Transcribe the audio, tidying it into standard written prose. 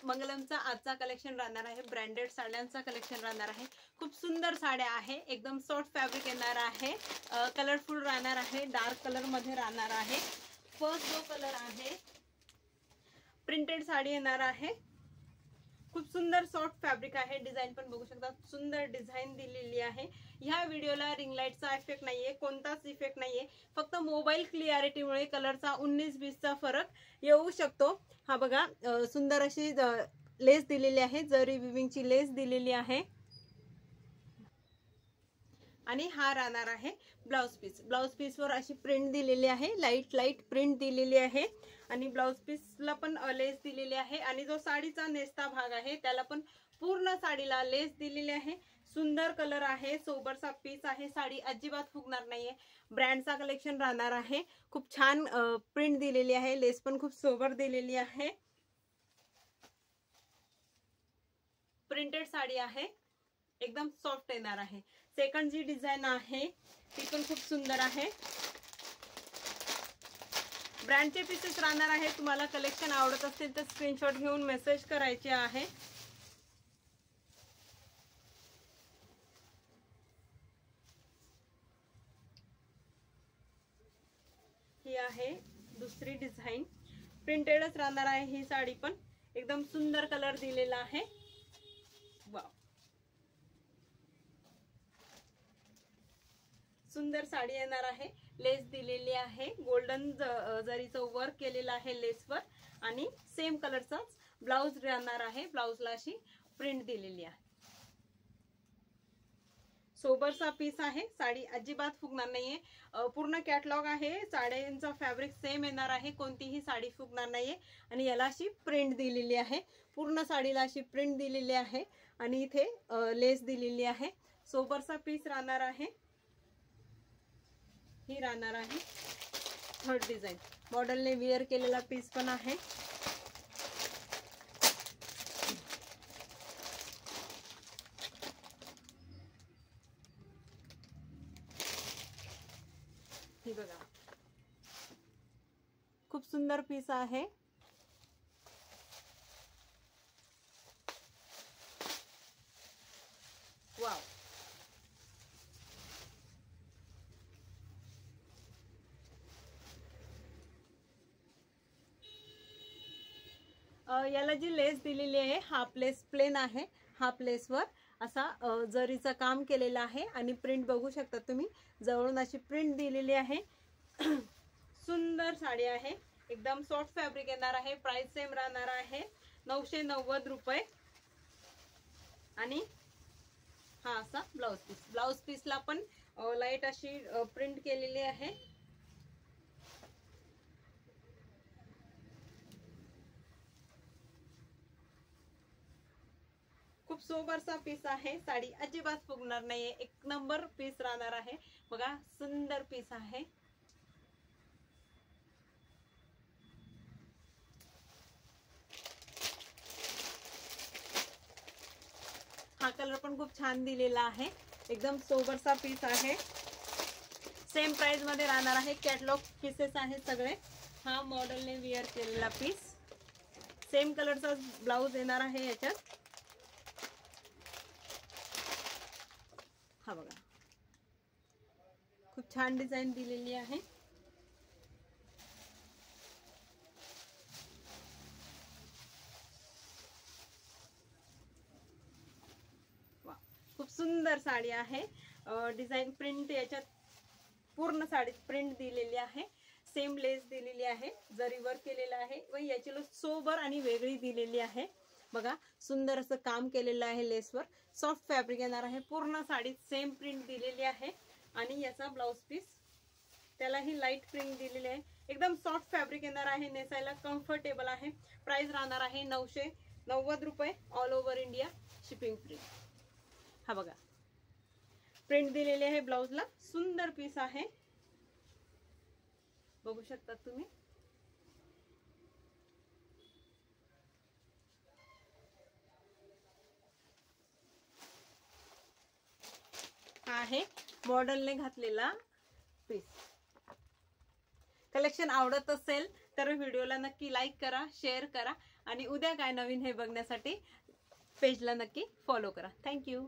मंगलमचा आजचा कलेक्शन राहणार आहे, ब्रँडेड साड्यांचा कलेक्शन राहणार आहे। खूप सुंदर साड्या आहे, एकदम सॉफ्ट फॅब्रिक येणार आहे, कलरफुल राहणार आहे, डार्क कलर मध्ये राहणार आहे। फर्स्ट जो कलर आहे प्रिंटेड साडी येणार आहे, खूप सुंदर सॉफ्ट फॅब्रिक आहे। डिझाइन पण बघू शकता, सुंदर डिझाइन दिलेली आहे। ह्या व्हिडिओला रिंग लाईटचा इफेक्ट नाहीये, कोणताच इफेक्ट नाहीये, फक्त मोबाईल क्लिअरिटीमुळे कलरचा 19-20 चा फरक येऊ शकतो। हा बघा, सुंदर अशी लेस दिलेली आहे, जरी विविंगची लेस दिलेली आहे आणि हा राहणार आहे ब्लाउज पीस। ब्लाउज पीस वर अशी प्रिंट दिलेली आहे, लाईट प्रिंट दिलेली आहे आणि ब्लाउज पीसला पण लेस दिलेली आहे आणि जो साडीचा नेसता भाग आहे त्याला पण पूर्ण साडीला लेस दिलेली आहे। सुंदर कलर आहे, सोबरचा पीस आहे, साडी अजिबात फुगणार नाहीये, ब्रँडचा कलेक्शन राहणार आहे। खूप छान प्रिंट दिलेली आहे, लेस पण खूप सोबर दिलेली आहे, प्रिंटेड साडी आहे, एकदम सॉफ्ट येणार आहे। सेकंड जी डिझाइन आहे ती पण खूप सुंदर आहे, ब्रँडचे पीसेस राहणार आहे। तुम्हाला कलेक्शन आवडत असेल तर स्क्रीनशॉट घेऊन मेसेज करायचे आहे। ही आहे दुसरी डिझाइन, प्रिंटेडच राहणार आहे ही साडी पण, एकदम सुंदर कलर दिलेला आहे। वाव, सुंदर साडी येणार आहे, लेस दिलेली आहे, गोल्डन जरीचं वर्क केलेलं आहे लेसवर आणि सेम कलरचाच ब्लाउज राहणार आहे। ब्लाउजला अशी प्रिंट दिलेली आहे, सोबरचा पीस आहे, साडी अजिबात फुगणार नाहीये, पूर्ण कॅटलॉग आहे, साड्यांचा फॅब्रिक सेम येणार आहे, कोणतीही साडी फुगणार नाहीये आणि याला अशी प्रिंट दिलेली आहे, पूर्ण साडीला अशी प्रिंट दिलेली आहे आणि इथे लेस दिलेली आहे। सोबरचा पीस राहणार आहे, ही राहणार आहे थर्ड डिझाइन, मॉडेलने वेअर केलेला पीस पण आहे। ही बघा, खूप सुंदर पीस आहे, वाव, याला जी लेस दिलेली आहे हाफ लेस प्लेन आहे, हाफ लेसवर असा जरीचं काम केलेलं आहे आणि प्रिंट बघू शकता तुम्ही, जवळून अशी प्रिंट दिलेली आहे। सुंदर साडी आहे, एकदम सॉफ्ट फॅब्रिक येणार आहे, प्राइस सेम राहणार आहे 990 रुपये आणि हा असा ब्लाउज पीस, ब्लाउज पीसला पण लाईट अशी प्रिंट केलेली आहे। खूप सोबरचा पीस आहे, साडी अजिबात फुगणार नाहीये, एक नंबर पीस राहणार आहे बघा, सुंदर पीस आहे। हा कलर पण खूप छान दिलेला आहे, एकदम सोबरचा पीस आहे, सेम प्राइस मध्ये राहणार आहे, कॅटलॉग पीसेस आहेत सगळे। हा मॉडेलने वेअर केलेला पीस, सेम कलरचा ब्लाउज येणार आहे याच्यात, हा बघा, खूप छान डिझाइन दिलेली आहे। वा, खूप सुंदर साडी आहे, डिझाइन प्रिंट याच्यात पूर्ण साडीत प्रिंट दिलेली आहे, सेम लेस दिलेली आहे, जरी वर्क केलेला आहे व याची लुक सोबर आणि वेगळी दिलेली आहे। बघा, सुंदर असं काम केलेलं आहे लेसवर, सॉफ्ट फॅब्रिक येणार आहे, पूर्ण साडीत सेम प्रिंट दिलेली आहे आणि याचा ब्लाउज पीस त्यालाही लाईट प्रिंट दिलेली आहे, एकदम सॉफ्ट फॅब्रिक येणार आहे, नेसायला कम्फर्टेबल आहे। प्राइस राहणार आहे 990 रुपये, all over India shipping free. हा बघा, प्रिंट दिलेली आहे ब्लाउजला, सुंदर पीस आहे, बघू शकता तुम्ही। हा आहे मॉडेलने घातलेला पीस, कलेक्शन आवडत असेल तर व्हिडिओला नक्की लाईक करा, शेअर करा आणि उद्या काय नवीन हे बघण्यासाठी पेजला नक्की फॉलो करा. थँक्यू.